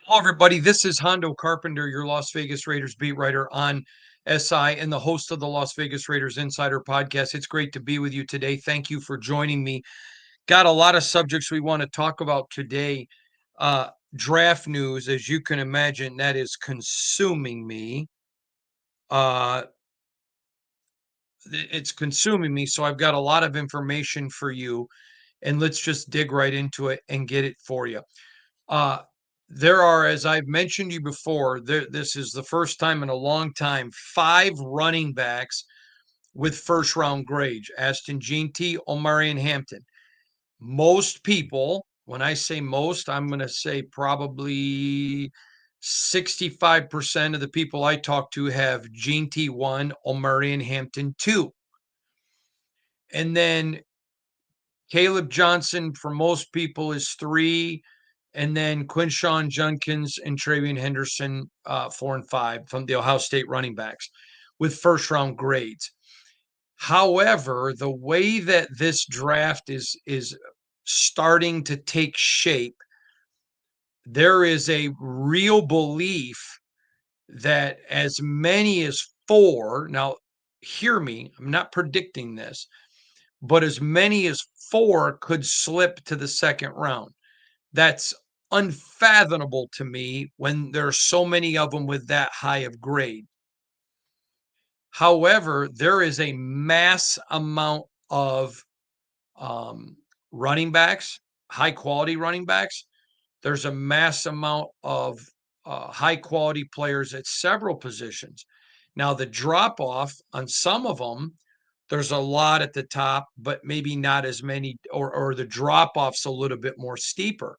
Hello, everybody. This is Hondo Carpenter, your Las Vegas Raiders beat writer on SI and the host of the Las Vegas Raiders Insider Podcast. It's great to be with you today. Thank you for joining me. Got a lot of subjects we want to talk about today. Draft news, as you can imagine, that is consuming me. Uh, it's consuming me. So I've got a lot of information for you, and let's just dig right into it and get it for you. Uh, there are, as I've mentioned you before, this is the first time in a long time, 5 running backs with first round grades: Aston Jeanty, Omari, and Hampton. Most people, when I say most, I'm going to say probably 65% of the people I talk to have Jeanty 1, Omari, and Hampton 2. And then Caleb Johnson, for most people, is 3. And then Quinshon Judkins and Travion Henderson, 4 and 5 from the Ohio State running backs with first round grades. However, the way that this draft is starting to take shape, there is a real belief that as many as 4, now hear me, I'm not predicting this, but as many as 4 could slip to the second round. That's unfathomable to me when there are so many of them with that high of grade. However, there is a mass amount of um, running backs, high quality running backs. There's a mass amount of high quality players at several positions. Now, the drop off on some of them, there's a lot at the top, but maybe not as many, or the drop off's a little bit more steeper.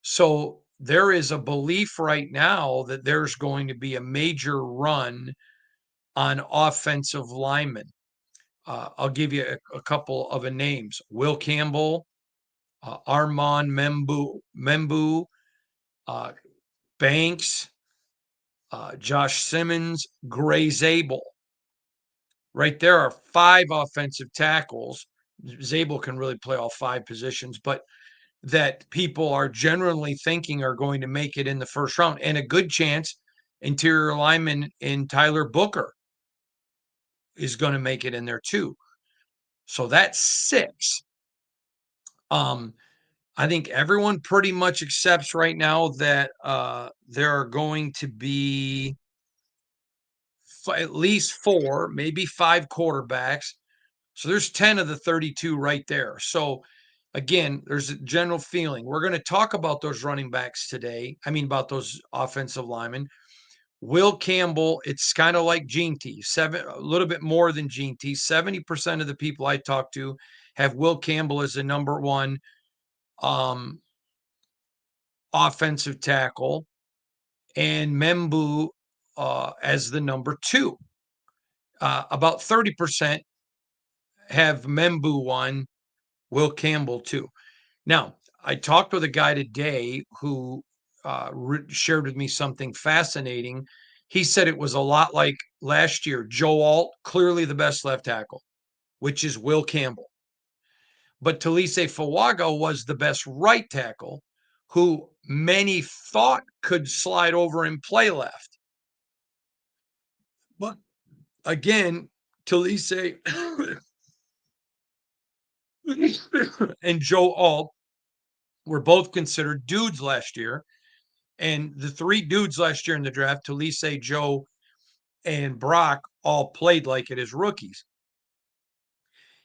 So there is a belief right now that there's going to be a major run on offensive linemen. I'll give you a couple of names: Will Campbell, Armand Membou, uh, Banks, Josh Simmons, Gray Zabel. Right there are 5 offensive tackles. Zabel can really play all 5 positions, but that people are generally thinking are going to make it in the first round, and a good chance interior lineman in Tyler Booker is going to make it in there too. So that's 6. Um, I think everyone pretty much accepts right now that there are going to be at least 4, maybe 5 quarterbacks. So there's 10 of the 32 right there. So again, there's a general feeling. We're going to talk about those running backs today. I mean, about those offensive linemen. Will Campbell, it's kind of like Gene T, a little bit more than Gene T. 70% of the people I talk to have Will Campbell as the number 1 um, offensive tackle and Membou as the number 2. About 30% have Membou 1, Will Campbell 2. Now, I talked with a guy today who shared with me something fascinating. He said it was a lot like last year. Joe Alt, clearly the best left tackle, which is Will Campbell. But Talise Fawaga was the best right tackle, who many thought could slide over and play left. But again, Talise and Joe Alt were both considered dudes last year. And the 3 dudes last year in the draft, Talise, Joe, and Brock, all played like it as rookies.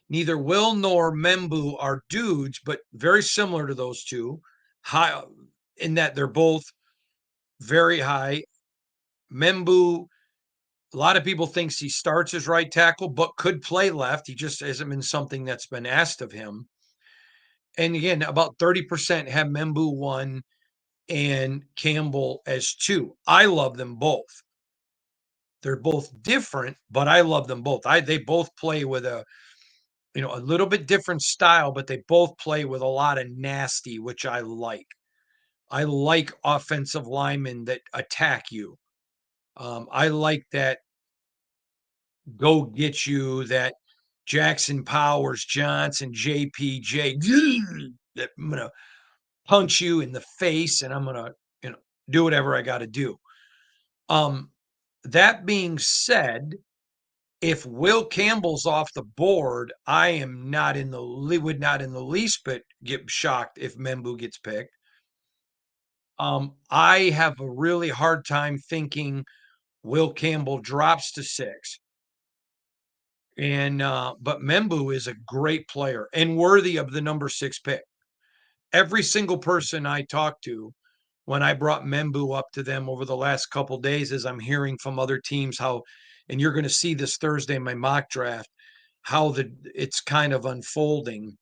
Neither Will nor Membou are dudes, but very similar to those two, high in that they're both very high. Membou, a lot of people thinks he starts as right tackle, but could play left. He just hasn't been something that's been asked of him. And again, about 30% have Membou 1 and Campbell as 2. I love them both. They're both different, but I love them both. They both play with a little bit different style, but they both play with a lot of nasty, which I like. I like offensive linemen that attack you. I like that go get you, that Jackson Powers, Johnson, JPJ, that I'm gonna punch you in the face and I'm gonna do whatever I got to do. Um, that being said, if Will Campbell's off the board, I am not in the would not in the least bit get shocked if Membou gets picked. I have a really hard time thinking Will Campbell drops to 6. And but Membou is a great player and worthy of the number 6 pick. Every single person I talked to when I brought Membou up to them over the last couple days, as I'm hearing from other teams how, and you're going to see this Thursday in my mock draft, how it's kind of unfolding.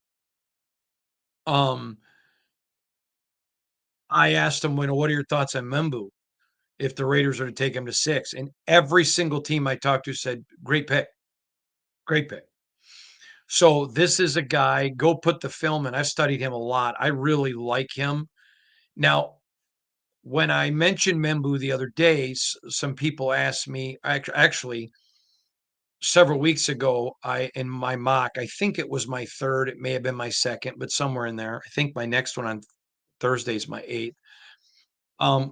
Um, I asked them, what are your thoughts on Membou if the Raiders are to take him to 6? And every single team I talked to said, great pick, great pick. So this is a guy, go put the film in. I've studied him a lot. I really like him. Now, when I mentioned Membou the other day, some people asked me, actually, several weeks ago, in my mock, I think it was my third, it may have been my second, but somewhere in there. I think my next one on Thursday is my 8th.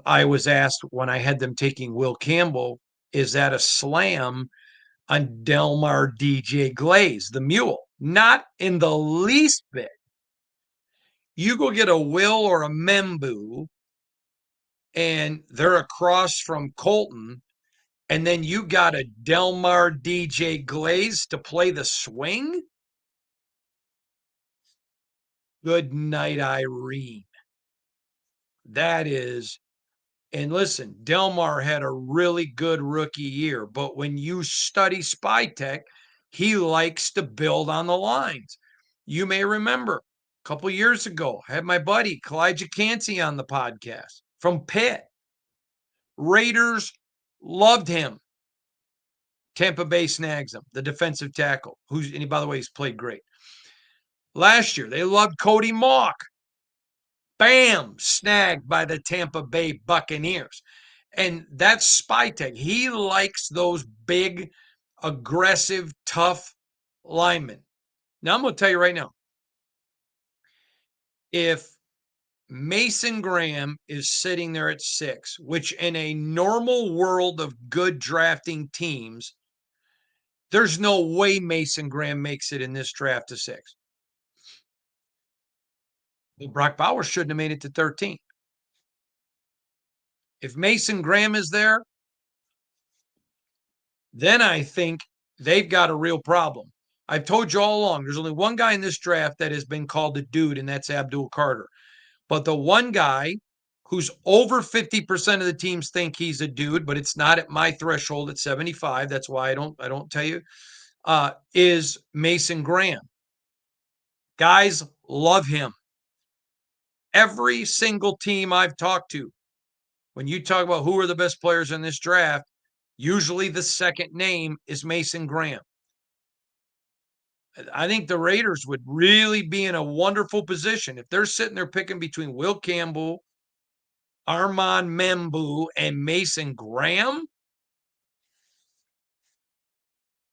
I was asked when I had them taking Will Campbell, is that a slam on Delmar DJ Glaze, the mule? Not in the least bit. You go get a Will or a Membou, and they're across from Colton, and then you got a Delmar DJ Glaze to play the swing? Good night, Irene. That is, and listen, Delmar had a really good rookie year, but when you study Spy Tech, he likes to build on the lines. You may remember a couple years ago, I had my buddy Kalijah Cansey on the podcast from Pitt. Raiders loved him. Tampa Bay snags him, the defensive tackle, and by the way, he's played great. Last year, they loved Cody Mauch. Bam, snagged by the Tampa Bay Buccaneers. And that's Spy Tech. He likes those big, aggressive, tough linemen. Now, I'm going to tell you right now, if Mason Graham is sitting there at 6, which in a normal world of good drafting teams, there's no way Mason Graham makes it in this draft to 6. Well, Brock Bowers shouldn't have made it to 13. If Mason Graham is there, then I think they've got a real problem. I've told you all along, there's only one guy in this draft that has been called a dude, and that's Abdul Carter. But the one guy who's over 50% of the teams think he's a dude, but it's not at my threshold at 75. That's why I don't tell you, is Mason Graham. Guys love him. Every single team I've talked to, when you talk about who are the best players in this draft, usually the second name is Mason Graham. I think the Raiders would really be in a wonderful position if they're sitting there picking between Will Campbell, Armand Membou, and Mason Graham.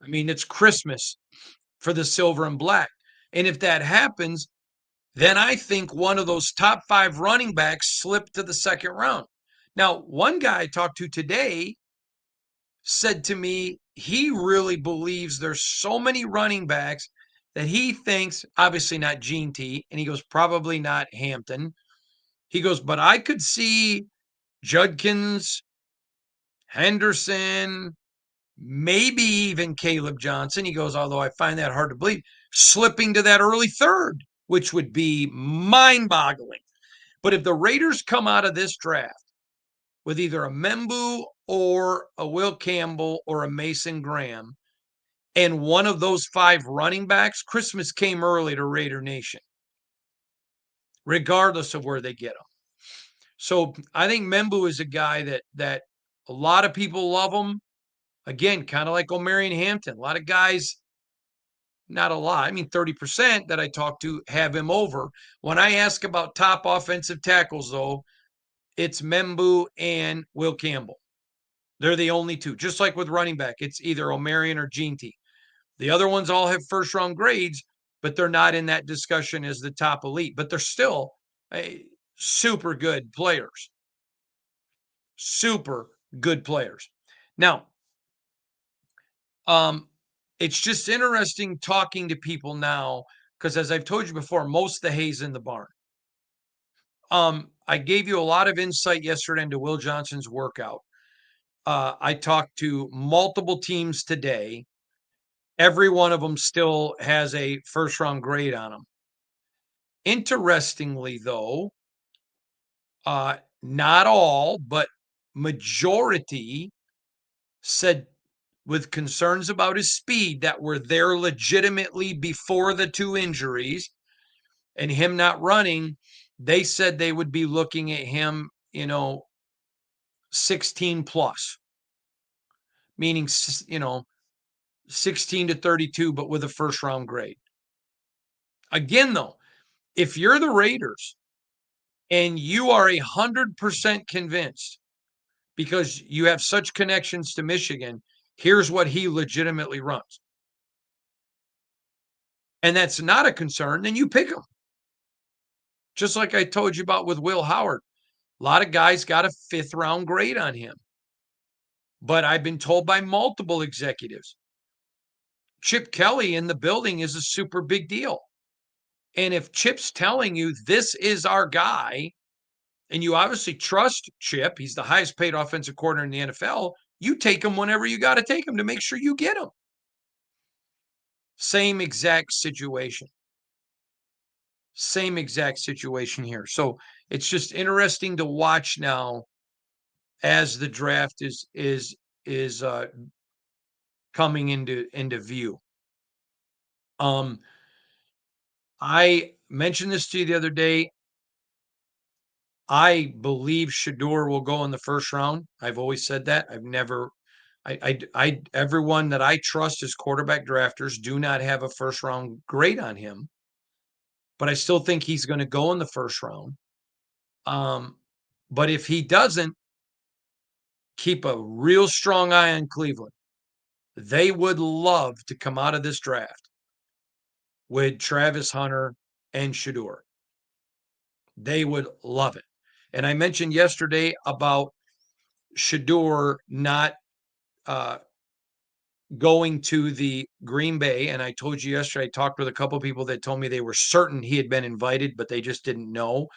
I mean, it's Christmas for the silver and black. And if that happens, then I think one of those top 5 running backs slipped to the second round. Now, one guy I talked to today said to me he really believes there's so many running backs that he thinks, obviously not Gene T, and he goes, probably not Hampton. He goes, but I could see Judkins, Henderson, maybe even Caleb Johnson. He goes, although I find that hard to believe, slipping to that early third, which would be mind boggling. But if the Raiders come out of this draft with either a Membou or a Will Campbell or a Mason Graham, and one of those 5 running backs, Christmas came early to Raider Nation, regardless of where they get them. So I think Membou is a guy that a lot of people love him. Again, kind of like Omarion Hampton. A lot of guys, not a lot, I mean 30% that I talk to have him over. When I ask about top offensive tackles, though, it's Membou and Will Campbell. They're the only two. Just like with running back, it's either Omarion or Gene T. The other ones all have first round grades, but they're not in that discussion as the top elite. But they're still super good players. super good players. Now, it's just interesting talking to people now because, as I've told you before, most of the hay's in the barn. I gave you a lot of insight yesterday into Will Johnson's workout. I talked to multiple teams today. Every one of them still has a first round grade on them. Interestingly, though, not all, but majority said with concerns about his speed that were there legitimately before the 2 injuries and him not running, they said they would be looking at him, 16 plus, meaning, 16 to 32, but with a first round grade. Again, though, if you're the Raiders and you are 100% convinced because you have such connections to Michigan, here's what he legitimately runs. And that's not a concern, then you pick him. Just like I told you about with Will Howard. A lot of guys got a 5th round grade on him. But I've been told by multiple executives, Chip Kelly in the building is a super big deal. And if Chip's telling you this is our guy, and you obviously trust Chip, he's the highest paid offensive coordinator in the NFL, you take him whenever you got to take him to make sure you get him. Same exact situation. Same exact situation here. So it's just interesting to watch now as the draft is coming into view. I mentioned this to you the other day. I believe Shador will go in the first round. I've always said that. I've never everyone that I trust as quarterback drafters do not have a first round grade on him, but I still think he's going to go in the first round. But if he doesn't, keep a real strong eye on Cleveland. They would love to come out of this draft with Travis Hunter and Shador. They would love it. And I mentioned yesterday about Shador not going to the Green Bay. And I told you yesterday, I talked with a couple of people that told me they were certain he had been invited, but they just didn't know.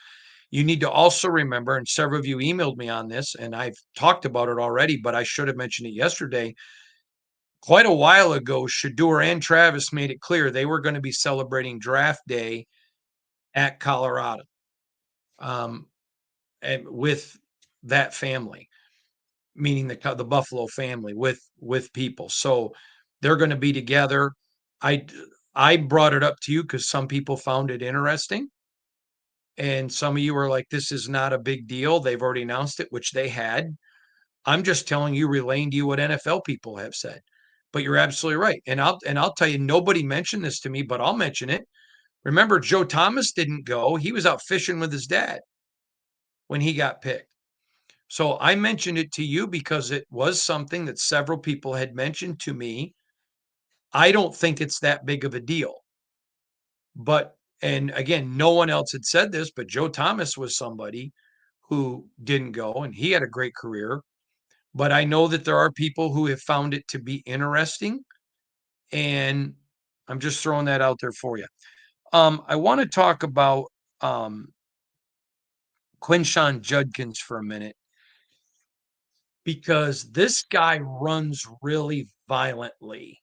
You need to also remember, and several of you emailed me on this, and I've talked about it already, but I should have mentioned it yesterday. Quite a while ago, Shador and Travis made it clear they were going to be celebrating draft day at Colorado, and with that family, meaning the Buffalo family with people. So they're going to be together. I brought it up to you because some people found it interesting. And some of you were like, this is not a big deal. They've already announced it, which they had. I'm just telling you, relaying to you what NFL people have said. But you're absolutely right. And I'll tell you, nobody mentioned this to me, but I'll mention it. Remember, Joe Thomas didn't go. He was out fishing with his dad when he got picked. So I mentioned it to you because it was something that several people had mentioned to me. I don't think it's that big of a deal. But, and again, no one else had said this, but Joe Thomas was somebody who didn't go, and he had a great career. But I know that there are people who have found it to be interesting, and I'm just throwing that out there for you. I want to talk about Quinshon Judkins for a minute because this guy runs really violently.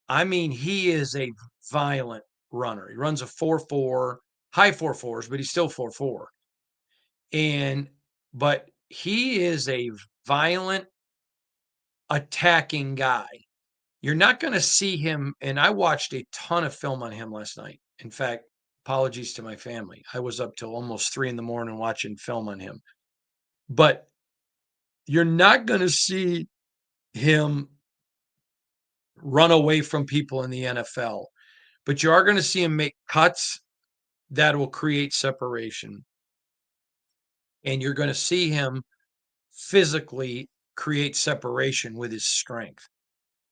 I mean, he is a violent runner. He runs a 4.4, high 4.4s, but he's still 4.4. But he is a violent attacking guy. You're not going to see him. And I watched a ton of film on him last night. In fact, apologies to my family. I was up till almost 3 in the morning watching film on him. But you're not going to see him run away from people in the NFL, but you are going to see him make cuts that will create separation. And you're going to see him physically create separation with his strength.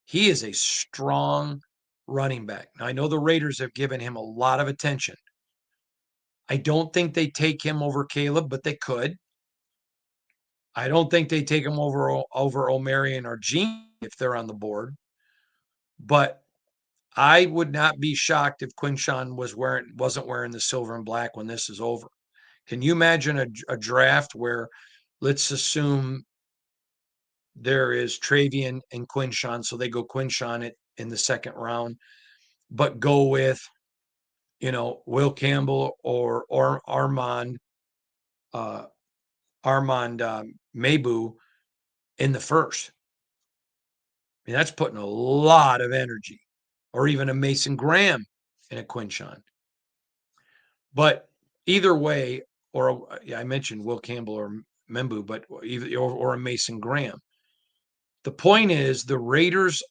He is a strong running back. Now, I know the Raiders have given him a lot of attention. I don't think they take him over Caleb, but they could. I don't think they take him over O'Marion or Gene if they're on the board, but I would not be shocked if Quinshon wasn't wearing the silver and black when this is over. Can you imagine a draft where, let's assume there is Travian and Quinshon, so they go Quinshon in the second round, but go with Will Campbell or uh, Armand Membou in the first. I mean, that's putting a lot of energy, or even a Mason Graham in a Quinshon. But either way, or yeah, I mentioned Will Campbell or Membou, but either or a Mason Graham. The point is the Raiders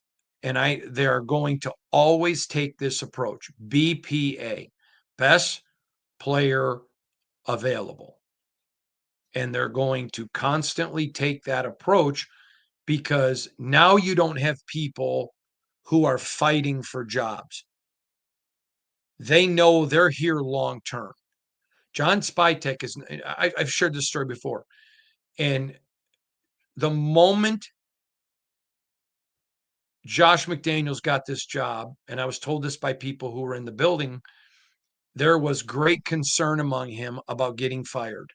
they are going to always take this approach, BPA, best player available. And they're going to constantly take that approach because now you don't have people who are fighting for jobs. They know they're here long term. John Spytek I've shared this story before. And the moment Josh McDaniels got this job, and I was told this by people who were in the building, there was great concern among him about getting fired.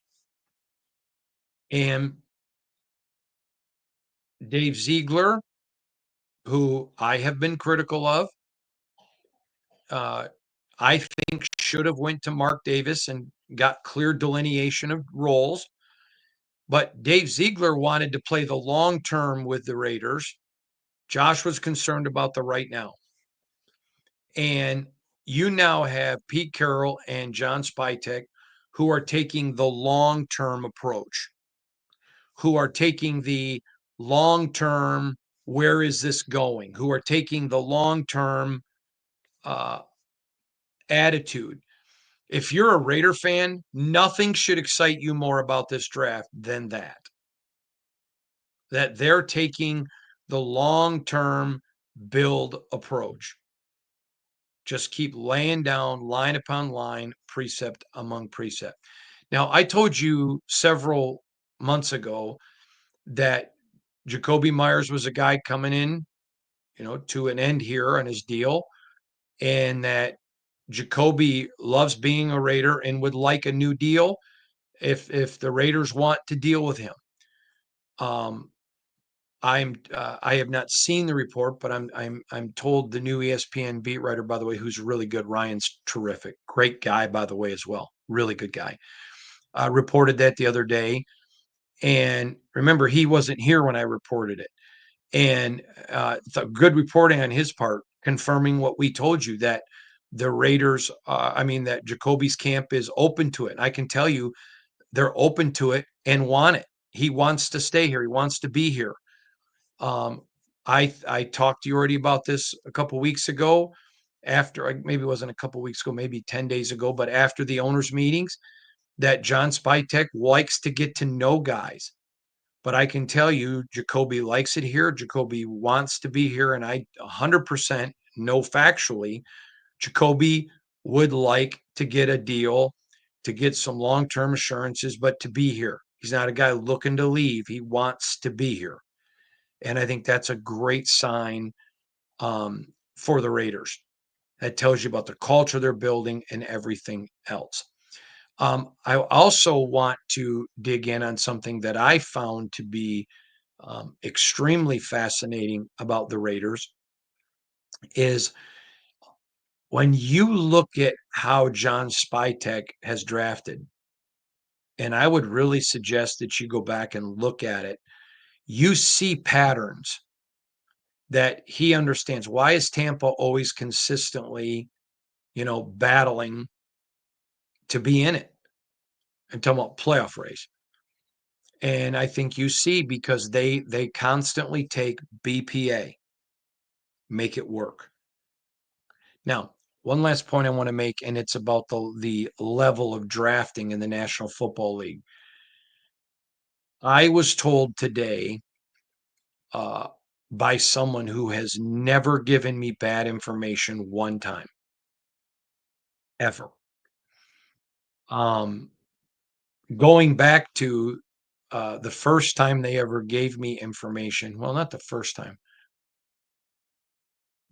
And Dave Ziegler, who I have been critical of, I think should have went to Mark Davis and got clear delineation of roles. But Dave Ziegler wanted to play the long term with the Raiders. Josh was concerned about the right now. And you now have Pete Carroll and John Spytek who are taking the long term approach, who are taking the long term, where is this going? Who are taking the long term attitude. If you're a Raider fan, nothing should excite you more about this draft than that they're taking the long term build approach. Just keep laying down line upon line, precept among precept. Now, I told you several months ago that Jacoby Myers was a guy coming in, to an end here on his deal, and that Jacoby loves being a Raider and would like a new deal if the Raiders want to deal with him. I have not seen the report, but I'm told the new ESPN beat writer, by the way, who's really good. Ryan's terrific, great guy, by the way, as well. Really good guy. Reported that the other day, and remember, he wasn't here when I reported it. And good reporting on his part, confirming what we told you that the Raiders, that Jacoby's camp is open to it. And I can tell you, they're open to it and want it. He wants to stay here. He wants to be here. I talked to you already about this a couple weeks ago. After maybe it wasn't a couple weeks ago, maybe 10 days ago, but after the owners' meetings, that John Spytek likes to get to know guys. But I can tell you, Jacoby likes it here. Jacoby wants to be here, and I 100% know factually, Jacoby would like to get a deal, to get some long-term assurances, but to be here. He's not a guy looking to leave. He wants to be here. And I think that's a great sign for the Raiders. That tells you about the culture they're building and everything else. I also want to dig in on something that I found to be extremely fascinating about the Raiders is when you look at how John Spytek has drafted, and I would really suggest that you go back and look at it, you see patterns that he understands. Why is Tampa always consistently, battling to be in it? I'm talking about playoff race. And I think you see because they constantly take BPA, make it work. Now, one last point I want to make, and it's about the level of drafting in the National Football League. I was told today by someone who has never given me bad information one time, ever. Going back to the first time they ever gave me information, well, not the first time.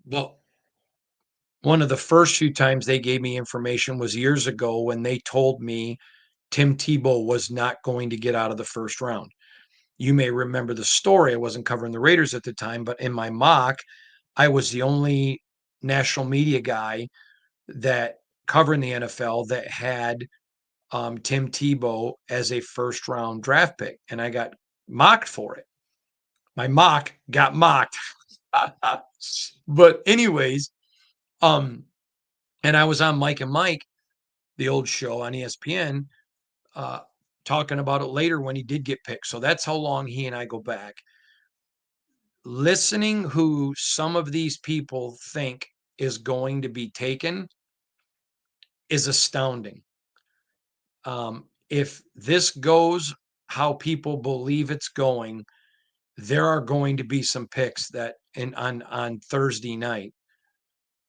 Well, one of the first few times they gave me information was years ago when they told me Tim Tebow was not going to get out of the first round. You may remember the story. I wasn't covering the Raiders at the time, but in my mock, I was the only national media guy that covering the NFL that had Tim Tebow as a first round draft pick, and I got mocked for it. My mock got mocked. But anyways, um, and I was on Mike and Mike, the old show on ESPN, uh, talking about it later when he did get picked. So that's how long he and I go back. Listening who some of these people think is going to be taken is astounding. If this goes how people believe it's going, there are going to be some picks that on Thursday night.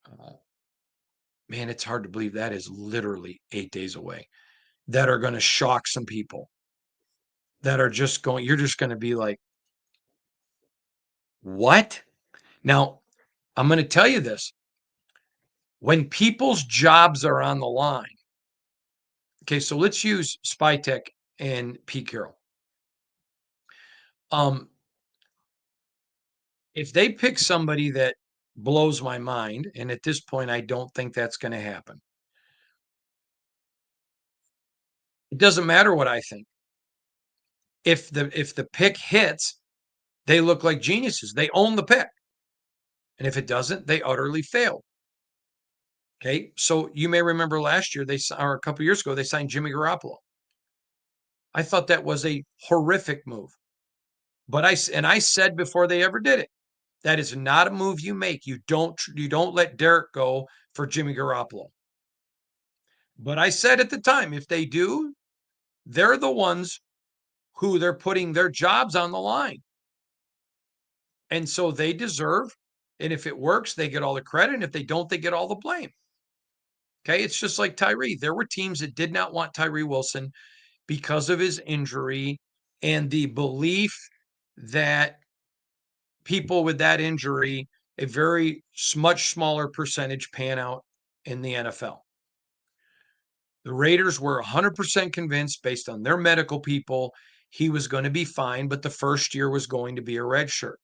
Uh, Man, it's hard to believe that is literally 8 days away. That are going to shock some people. That are just going. You're just going to be like, what? Now, I'm going to tell you this. When people's jobs are on the line, okay, so let's use Spytech and Pete Carroll. Um, if they pick somebody that blows my mind, and at this point, I don't think that's going to happen. It doesn't matter what I think. If the pick hits, they look like geniuses. They own the pick. And if it doesn't, they utterly fail. Okay. So you may remember last year, or a couple years ago, they signed Jimmy Garoppolo. I thought that was a horrific move. But I said before they ever did it, that is not a move you make. You don't let Derek go for Jimmy Garoppolo. But I said at the time, if they do, they're the ones who they're putting their jobs on the line. And so they deserve, and if it works, they get all the credit. And if they don't, they get all the blame. Okay. It's just like Tyree. There were teams that did not want Tyree Wilson because of his injury and the belief that people with that injury, a very much smaller percentage pan out in the NFL. The Raiders were 100% convinced based on their medical people he was going to be fine, but the first year was going to be a red shirt.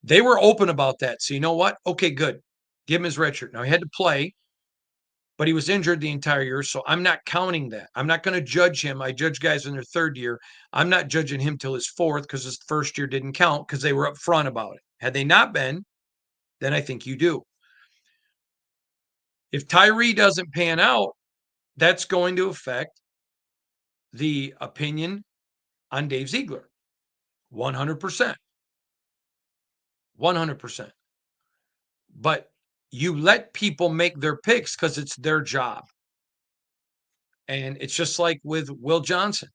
They were open about that. So you know what? Okay, good. Give him his red shirt. Now he had to play, but he was injured the entire year. So I'm not counting that. I'm not going to judge him. I judge guys in their third year. I'm not judging him till his fourth because his first year didn't count because they were upfront about it. Had they not been, then I think you do. If Tyree doesn't pan out, that's going to affect the opinion on Dave Ziegler. 100%. 100%. But you let people make their picks because it's their job. And it's just like with Will Johnson.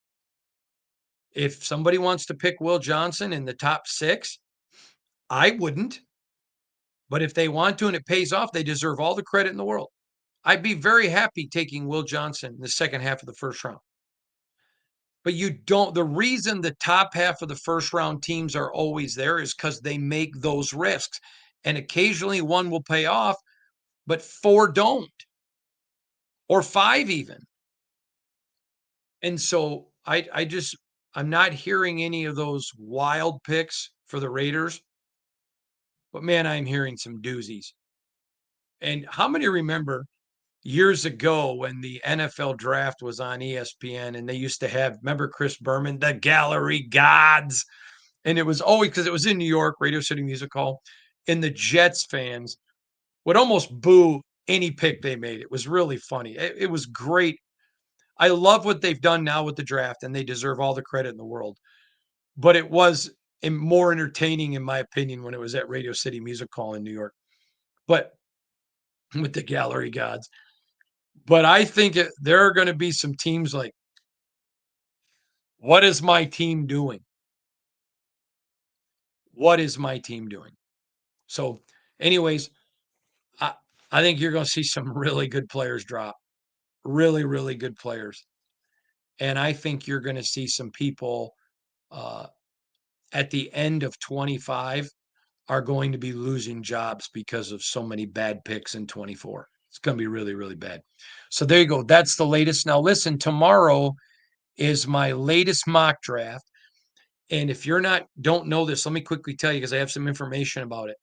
If somebody wants to pick Will Johnson in the top 6, I wouldn't. But if they want to and it pays off, they deserve all the credit in the world. I'd be very happy taking Will Johnson in the second half of the first round. But you don't. The reason the top half of the first round teams are always there is because they make those risks. And occasionally one will pay off, but 4 don't, or 5 even. And so I'm not hearing any of those wild picks for the Raiders, but man, I'm hearing some doozies. And how many remember years ago when the NFL draft was on ESPN and they used to have, remember Chris Berman, the gallery gods? And it was always because it was in New York, Radio City Music Hall, and the Jets fans would almost boo any pick they made. It was really funny. It was great. I love what they've done now with the draft, and they deserve all the credit in the world. But it was more entertaining, in my opinion, when it was at Radio City Music Hall in New York. But with the gallery gods. But I think there are going to be some teams like, what is my team doing? What is my team doing? So, anyways, I, I think you're going to see some really good players drop. Really, really good players. And I think you're going to see some people uh, at the end of 25 are going to be losing jobs because of so many bad picks in 24. It's going to be really, really bad. So there you go. That's the latest. Now, listen, tomorrow is my latest mock draft. And if you're don't know this, let me quickly tell you because I have some information about it.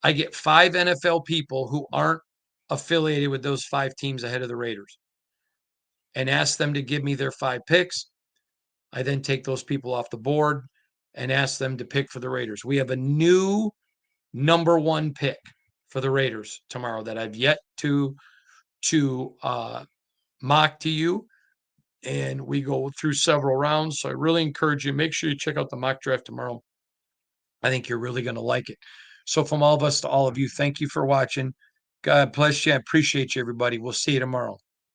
I get 5 NFL people who aren't affiliated with those 5 teams ahead of the Raiders and ask them to give me their 5 picks. I then take those people off the board and ask them to pick for the Raiders. We have a new number 1 pick for the Raiders tomorrow that I've yet to mock to you. And we go through several rounds. So I really encourage you, make sure you check out the mock draft tomorrow. I think you're really going to like it. So from all of us to all of you, thank you for watching. God bless you. I appreciate you, everybody. We'll see you tomorrow.